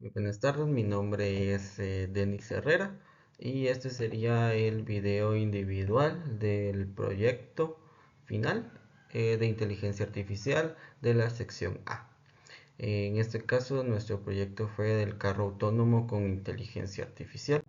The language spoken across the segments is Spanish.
Muy buenas tardes, mi nombre es Denis Herrera y este sería el video individual del proyecto final de inteligencia artificial de la sección A. En este caso, nuestro proyecto fue del carro autónomo con inteligencia artificial.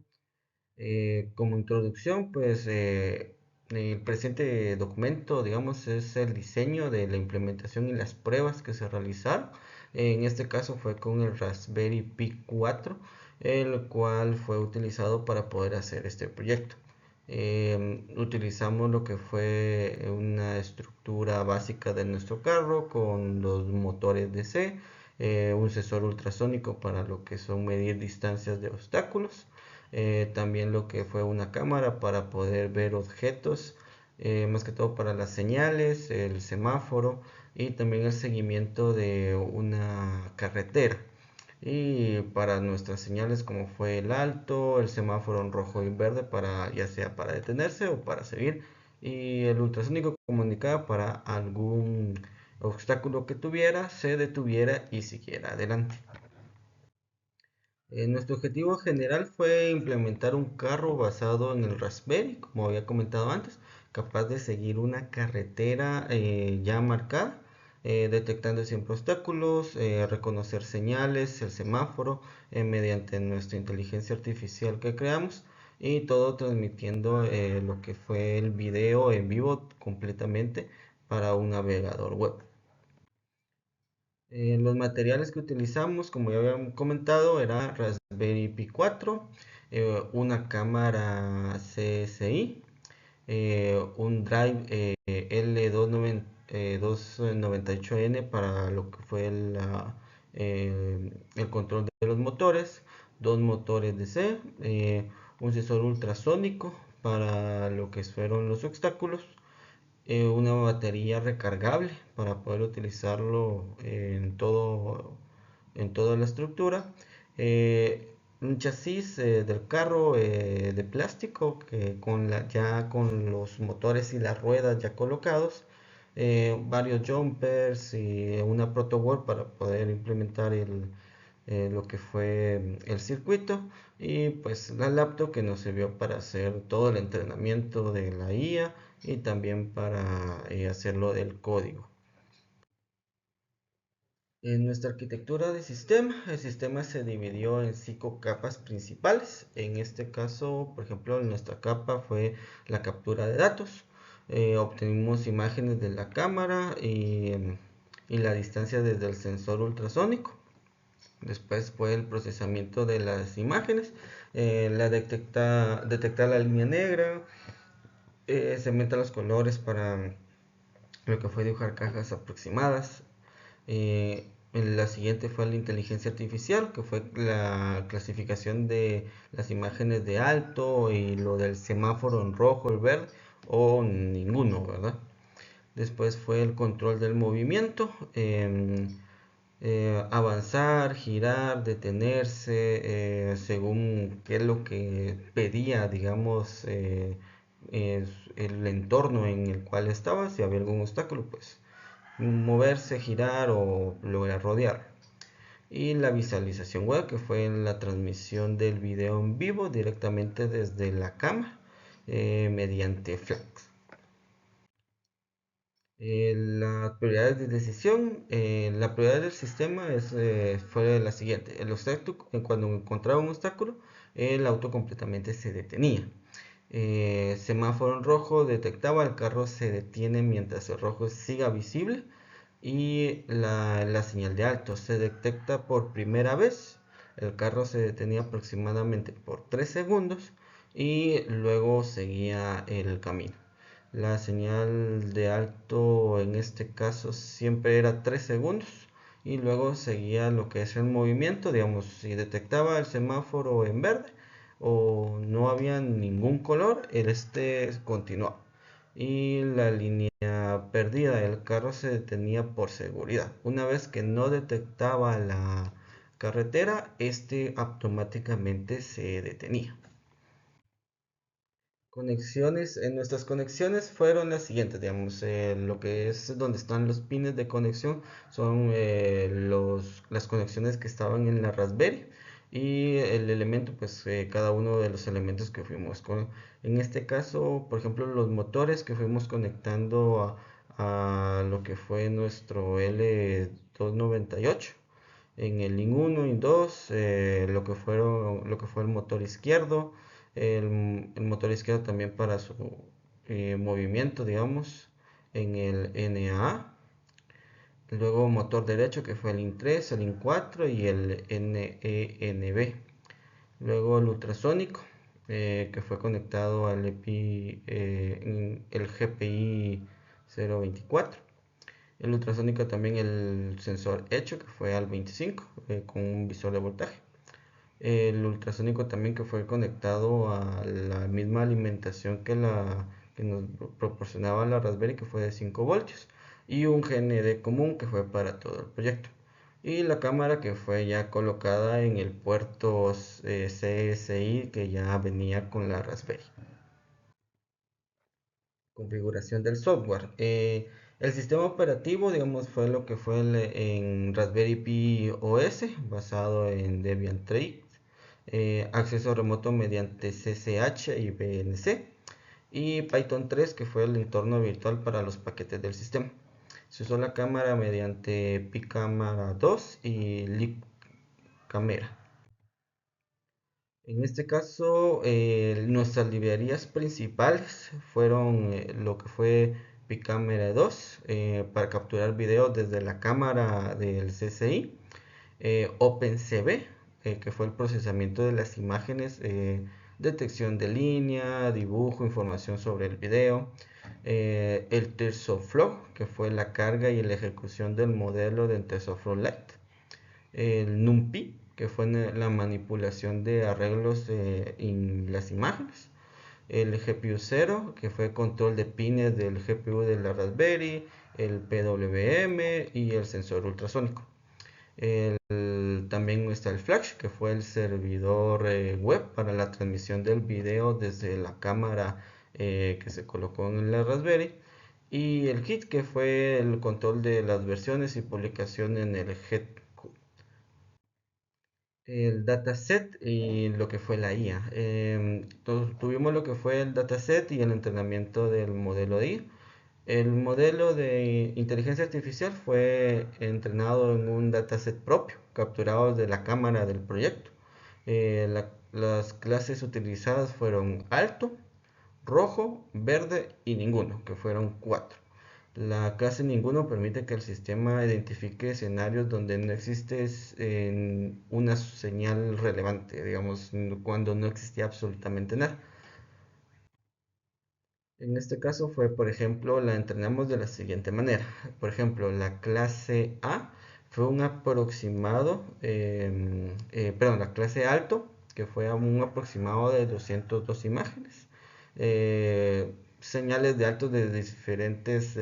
Como introducción, el presente documento, digamos, es el diseño de la implementación y las pruebas que se realizaron. En este caso fue con el Raspberry Pi 4, el cual fue utilizado para poder hacer este proyecto. Utilizamos lo que fue una estructura básica de nuestro carro con los motores DC, un sensor ultrasónico para lo que son medir distancias de obstáculos, también lo que fue una cámara para poder ver objetos, más que todo para las señales, el semáforo y también el seguimiento de una carretera. Y para nuestras señales como fue el alto, el semáforo en rojo y verde para ya sea para detenerse o para seguir. Y el ultrasónico comunicaba para algún obstáculo que tuviera, se detuviera y siguiera adelante. Nuestro objetivo general fue implementar un carro basado en el Raspberry, como había comentado antes, capaz de seguir una carretera ya marcada, detectando siempre obstáculos, reconocer señales, el semáforo, mediante nuestra inteligencia artificial que creamos y todo transmitiendo lo que fue el video en vivo completamente para un navegador web. Los materiales que utilizamos, como ya habíamos comentado, era Raspberry Pi 4, una cámara CSI, un drive L298N para lo que fue el control de los motores, dos motores DC, un sensor ultrasónico para lo que fueron los obstáculos, una batería recargable para poder utilizarlo en toda la estructura, un chasis del carro de plástico que ya con los motores y las ruedas ya colocados, varios jumpers y una protoboard para poder implementar lo que fue el circuito, y pues la laptop que nos sirvió para hacer todo el entrenamiento de la IA y también para hacerlo del código. En nuestra arquitectura de sistema, el sistema se dividió en 5 capas principales. En este caso, por ejemplo, nuestra capa fue la captura de datos. Obtenimos imágenes de la cámara y la distancia desde el sensor ultrasónico. Después fue el procesamiento de las imágenes, detectar la línea negra, segmenta los colores para lo que fue dibujar cajas aproximadas. La siguiente fue la inteligencia artificial, que fue la clasificación de las imágenes de alto y lo del semáforo en rojo, el verde o ninguno, ¿verdad? Después fue el control del movimiento, avanzar, girar, detenerse, según qué es lo que pedía, digamos, el entorno en el cual estaba, si había algún obstáculo, pues moverse, girar o lograr rodear. Y la visualización web, que fue la transmisión del video en vivo directamente desde la cámara mediante Flex. Las prioridades de decisión, la prioridad del sistema fue la siguiente: cuando encontraba un obstáculo, el auto completamente se detenía. Semáforo en rojo detectaba, el carro se detiene mientras el rojo siga visible. Y la señal de alto se detecta por primera vez, el carro se detenía aproximadamente por 3 segundos y luego seguía el camino. La señal de alto en este caso siempre era 3 segundos y luego seguía lo que es el movimiento, digamos, si detectaba el semáforo en verde o no había ningún color, continuaba. Y la línea perdida del carro se detenía por seguridad. Una vez que no detectaba la carretera, automáticamente se detenía. Conexiones, en nuestras conexiones fueron las siguientes, digamos, lo que es donde están los pines de conexión son las conexiones que estaban en la Raspberry y el elemento, pues cada uno de los elementos que fuimos con. En este caso, por ejemplo, los motores que fuimos conectando a lo que fue nuestro L298 en el IN 1 y 2 lo que fue el motor izquierdo, el motor izquierdo también para su movimiento, digamos, en el NA, luego motor derecho que fue el IN 3, el IN 4 y el NENB, luego el ultrasónico que fue conectado al el GPI 024. El ultrasónico también el sensor hecho que fue al 25 con un visor de voltaje. El ultrasónico también que fue conectado a la misma alimentación que nos proporcionaba la Raspberry que fue de 5 voltios. Y un GND común que fue para todo el proyecto. Y la cámara que fue ya colocada en el puerto CSI que ya venía con la Raspberry. Configuración del software. El sistema operativo, digamos, fue lo que fue en Raspberry Pi OS, basado en Debian 3. Acceso remoto mediante CCH y BNC. Y Python 3, que fue el entorno virtual para los paquetes del sistema. Se usó la cámara mediante picamera 2 y libcamera. En este caso, nuestras librerías principales fueron lo que fue Picamera 2 para capturar videos desde la cámara del CCI, OpenCV, que fue el procesamiento de las imágenes, detección de línea, dibujo, información sobre el video, el TensorFlow, que fue la carga y la ejecución del modelo del TensorFlow Lite, el NumPy, que fue la manipulación de arreglos en las imágenes, el GPU 0, que fue control de pines del GPU de la Raspberry, el PWM y el sensor ultrasónico. También está el Flash, que fue el servidor web para la transmisión del video desde la cámara que se colocó en la Raspberry. Y el Git, que fue el control de las versiones y publicación en el Git, el dataset y lo que fue la IA. Tuvimos lo que fue el dataset y el entrenamiento del modelo de IA. El modelo de inteligencia artificial fue entrenado en un dataset propio, capturado de la cámara del proyecto. Las clases utilizadas fueron alto, rojo, verde y ninguno, que fueron 4. La clase ninguno permite que el sistema identifique escenarios donde no existe una señal relevante, digamos, cuando no existía absolutamente nada. En este caso fue, por ejemplo, la entrenamos de la siguiente manera. Por ejemplo, la clase A fue un aproximado, perdón, la clase alto, que fue un aproximado de 202 imágenes. Señales de alto de diferentes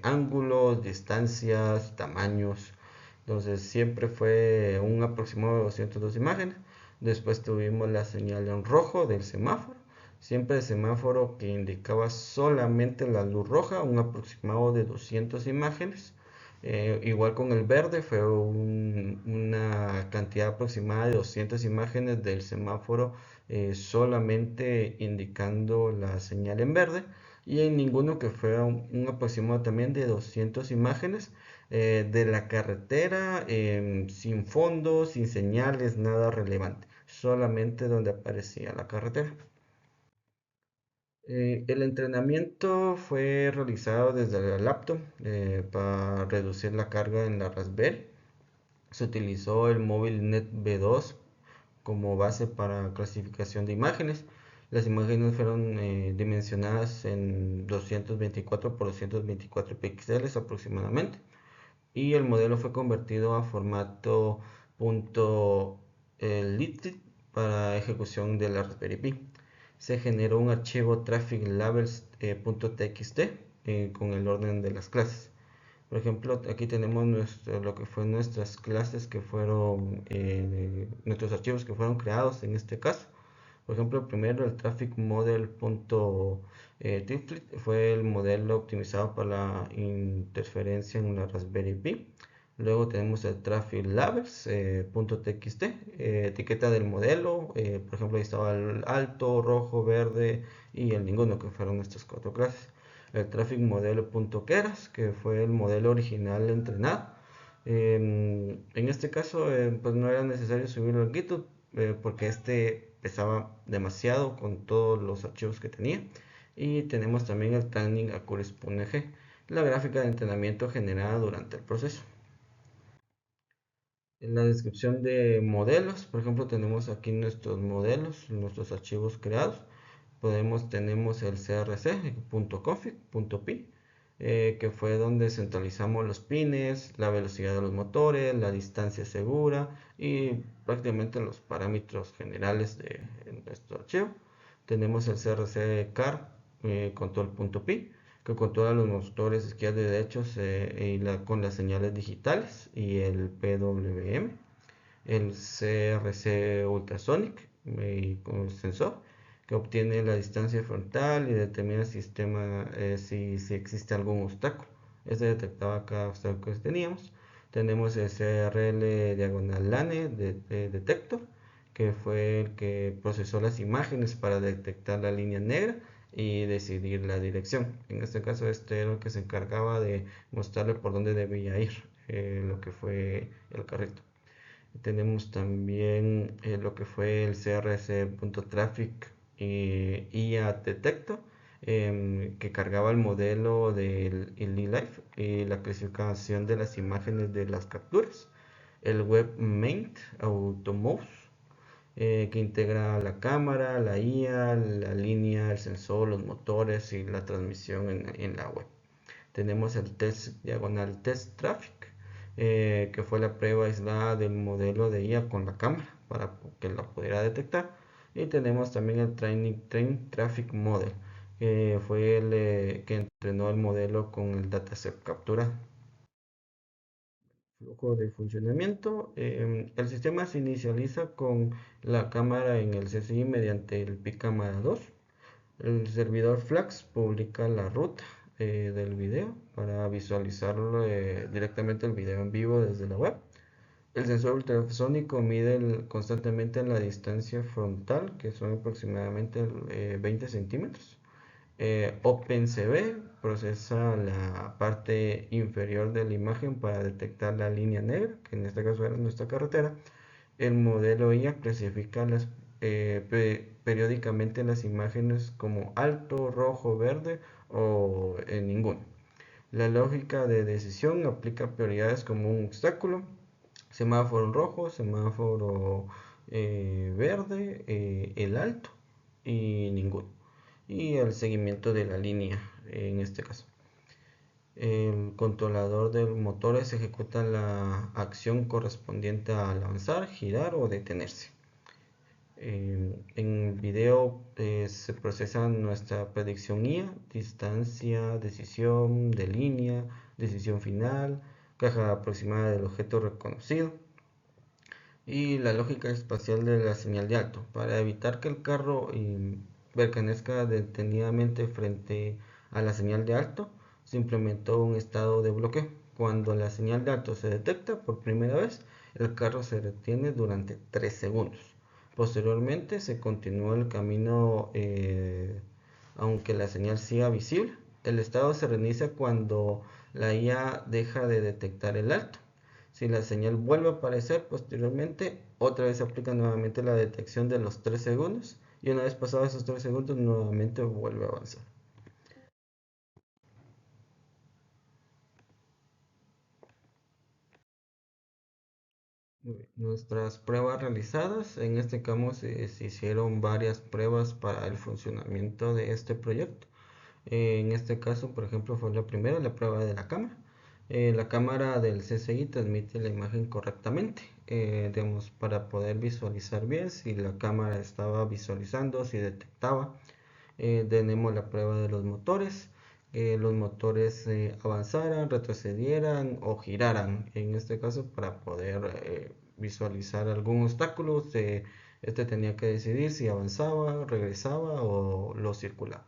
ángulos, distancias, tamaños. Entonces siempre fue un aproximado de 202 imágenes. Después tuvimos la señal en rojo del semáforo, siempre el semáforo que indicaba solamente la luz roja, un aproximado de 200 imágenes. Igual con el verde fue una cantidad aproximada de 200 imágenes del semáforo solamente indicando la señal en verde, y en ninguno que fue un aproximado también de 200 imágenes de la carretera, sin fondo, sin señales, nada relevante, solamente donde aparecía la carretera. El entrenamiento fue realizado desde la laptop para reducir la carga en la Raspberry. Se utilizó el móvil Net B2 como base para clasificación de imágenes. Las imágenes fueron dimensionadas en 224 por 224 píxeles aproximadamente, y el modelo fue convertido a formato .lit para ejecución de la Raspberry Pi. Se generó un archivo traffic labels.txt con el orden de las clases. Por ejemplo, aquí tenemos lo que fue nuestras clases que fueron, nuestros archivos que fueron creados en este caso. Por ejemplo, primero el Traffic Model.triplet fue el modelo optimizado para la interferencia en la Raspberry Pi. Luego tenemos el Traffic Labels.txt, etiqueta del modelo. Por ejemplo, ahí estaba el alto, rojo, verde y el ninguno, que fueron estas cuatro clases. El Traffic Modelo.keras, que fue el modelo original entrenado. En este caso, pues no era necesario subirlo al GitHub, porque este pesaba demasiado con todos los archivos que tenía. Y tenemos también el Training Accuracy.png, la gráfica de entrenamiento generada durante el proceso. En la descripción de modelos, por ejemplo, tenemos aquí nuestros modelos, nuestros archivos creados. Tenemos el crc.config.pi, que fue donde centralizamos los pines, la velocidad de los motores, la distancia segura y prácticamente los parámetros generales de nuestro archivo. Tenemos el crc control.pi, que controla los motores izquierdos y derechos con las señales digitales, y el PWM, el CRC Ultrasonic con el sensor, que obtiene la distancia frontal y determina si existe algún obstáculo. Este detectaba cada obstáculo que teníamos. Tenemos el CRL diagonal LANE detector, que fue el que procesó las imágenes para detectar la línea negra y decidir la dirección. En este caso, este era el que se encargaba de mostrarle por dónde debía ir lo que fue el carrito. Tenemos también lo que fue el crc.traffic IA Detector, que cargaba el modelo del eLife y la clasificación de las imágenes de las capturas. El WebMaint Automouse, que integra la cámara, la IA, la línea, el sensor, los motores y la transmisión en la web. Tenemos el test traffic, que fue la prueba aislada del modelo de IA con la cámara para que la pudiera detectar. Y tenemos también el train traffic model, que fue el que entrenó el modelo con el dataset capturado. Flujo de funcionamiento. El sistema se inicializa con la cámara en el CCI mediante el picámara 2. El servidor Flax publica la ruta del video para visualizar directamente el video en vivo desde la web. El sensor ultrasónico mide constantemente la distancia frontal, que son aproximadamente 20 centímetros. OpenCV procesa la parte inferior de la imagen para detectar la línea negra, que en este caso era nuestra carretera. El modelo IA clasifica periódicamente las imágenes como alto, rojo, verde o en ninguno. La lógica de decisión aplica prioridades como un obstáculo, semáforo rojo, semáforo verde, el alto y ninguno. Y el seguimiento de la línea en este caso. El controlador del motores ejecuta la acción correspondiente al avanzar, girar o detenerse. En video se procesa nuestra predicción IA, distancia, decisión de línea, decisión final, caja aproximada del objeto reconocido y la lógica espacial de la señal de alto. Para evitar que el carro permanezca detenidamente frente a la señal de alto, se implementó un estado de bloqueo. Cuando la señal de alto se detecta por primera vez, el carro se detiene durante 3 segundos. Posteriormente se continúa el camino aunque la señal siga visible. El estado se reinicia cuando la IA deja de detectar el alto. Si la señal vuelve a aparecer posteriormente, otra vez se aplica nuevamente la detección de los 3 segundos y una vez pasados esos 3 segundos nuevamente vuelve a avanzar. Nuestras pruebas realizadas, en este caso se hicieron varias pruebas para el funcionamiento de este proyecto. En este caso, por ejemplo, fue la primera, la prueba de la cámara. La cámara del CCI transmite la imagen correctamente, digamos, para poder visualizar bien si la cámara estaba visualizando, si detectaba. Tenemos la prueba de los motores, los motores avanzaran, retrocedieran o giraran, en este caso para poder visualizar algún obstáculo, se Este tenía que decidir si avanzaba, regresaba o lo circulaba.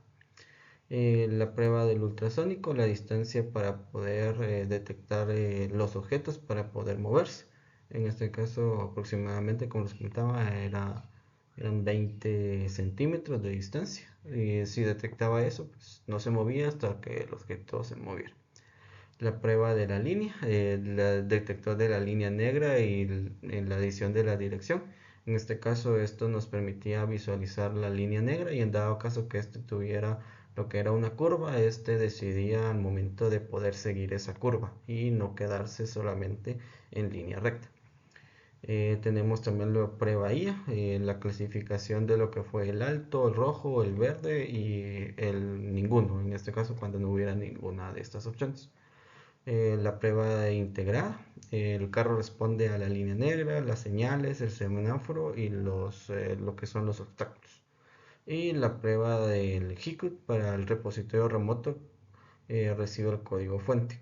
La prueba del ultrasónico, la distancia para poder detectar los objetos para poder moverse. En este caso, aproximadamente, como les comentaba, eran 20 centímetros de distancia. Y si detectaba eso, pues no se movía hasta que el objeto se moviera. La prueba de la línea, el detector de la línea negra y la adición de la dirección. En este caso, esto nos permitía visualizar la línea negra, y en dado caso que este tuviera lo que era una curva, este decidía al momento de poder seguir esa curva y no quedarse solamente en línea recta. Tenemos también la prueba IA, la clasificación de lo que fue el alto, el rojo, el verde y el ninguno, en este caso cuando no hubiera ninguna de estas opciones. La prueba integrada, el carro responde a la línea negra, las señales, el semáforo y lo que son los obstáculos. Y la prueba del Hikut para el repositorio remoto, recibe el código fuente.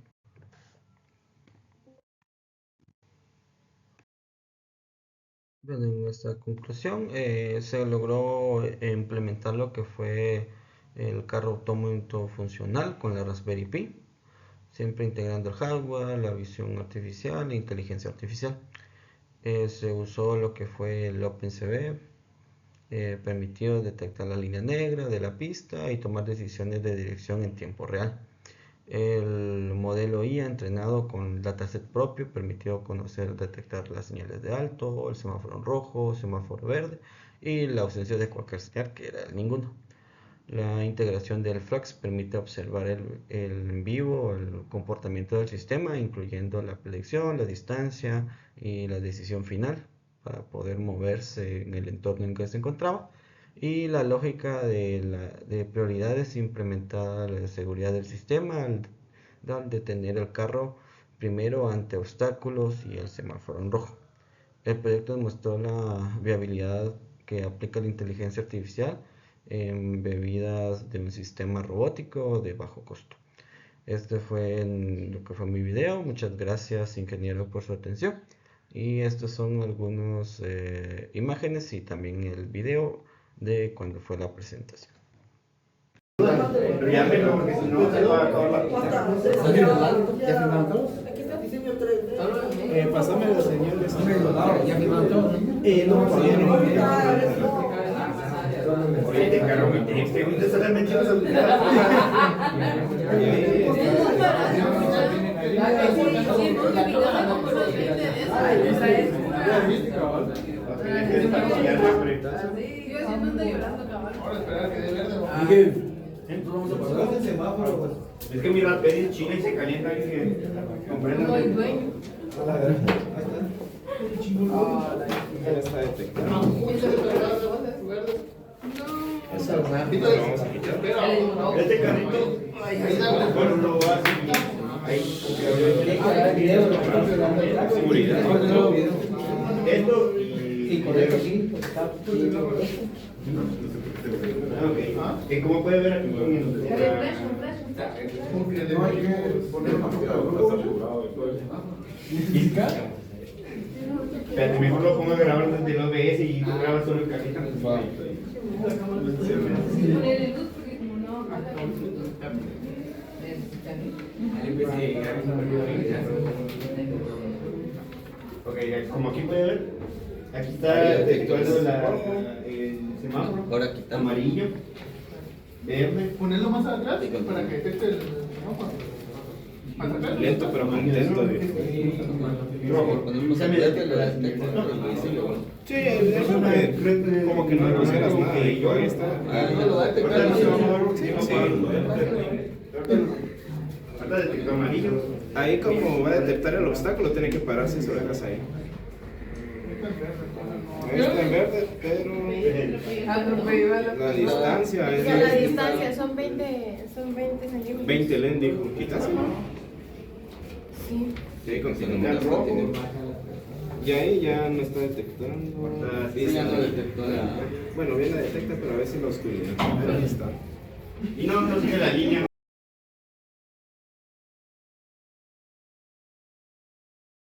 Bueno, en esta conclusión se logró implementar lo que fue el carro autónomo funcional con la Raspberry Pi, siempre integrando el hardware, la visión artificial e inteligencia artificial. Se usó lo que fue el OpenCV, permitió detectar la línea negra de la pista y tomar decisiones de dirección en tiempo real. El modelo IA entrenado con dataset propio permitió conocer, detectar las señales de alto, el semáforo en rojo, semáforo verde y la ausencia de cualquier señal, que era el ninguno. La integración del Flux permite observar en vivo el comportamiento del sistema, incluyendo la predicción, la distancia y la decisión final para poder moverse en el entorno en que se encontraba. Y la lógica de prioridades implementada la seguridad del sistema al detener el carro primero ante obstáculos y el semáforo en rojo. El proyecto demostró la viabilidad que aplica la inteligencia artificial en bebidas de un sistema robótico de bajo costo. Este fue lo que fue mi video. Muchas gracias, ingeniero, por su atención. Y estos son algunas imágenes y también el video de cuando fue la presentación. Pero ya me porque si no se va a acabar la pista. ¿Ya firmaron todos? Pásame la señal de esa. ¿Ya firmaron todos? No, todavía no. Oye, te cargo mi texto. ¿Dónde salen mentiras aplicadas? Es que mi Raspberry es china y se calienta y que comprenda. No, el dueño. Ya está detectado. Eso, Vamos a quitar. Este carrito, bueno, lo va a ahí. Seguridad. Esto y correcto aquí. Ok. Como puede ver aquí poniendo. Porque no hay que poner una Espérate, mejor lo pongo a grabar desde el OBS y tú grabas solo el cajita. Ponerle luz porque como no. Ok, como aquí puede ver, aquí está detectando el semáforo. Ahora quitamos. Amarillo, verde. Ponerlo más atrás para que detecte el semáforo. Lento pero contento. Rojo. Sí, eso como que no groseras nada. Ahí está. Falta detector amarillo. Ahí como va a detectar el obstáculo, tiene que pararse y se lo dejas ahí. Está en verde, pero la distancia es La distancia son 20 centímetros. 20 len, dijo. Quítaselo. Sí. Sí, continuamos. Y ahí ya no está detectando. Sí, ya no detectó Bueno, bien la detecta, pero a veces la oscuridad. Ahí está. Y no sigue la línea.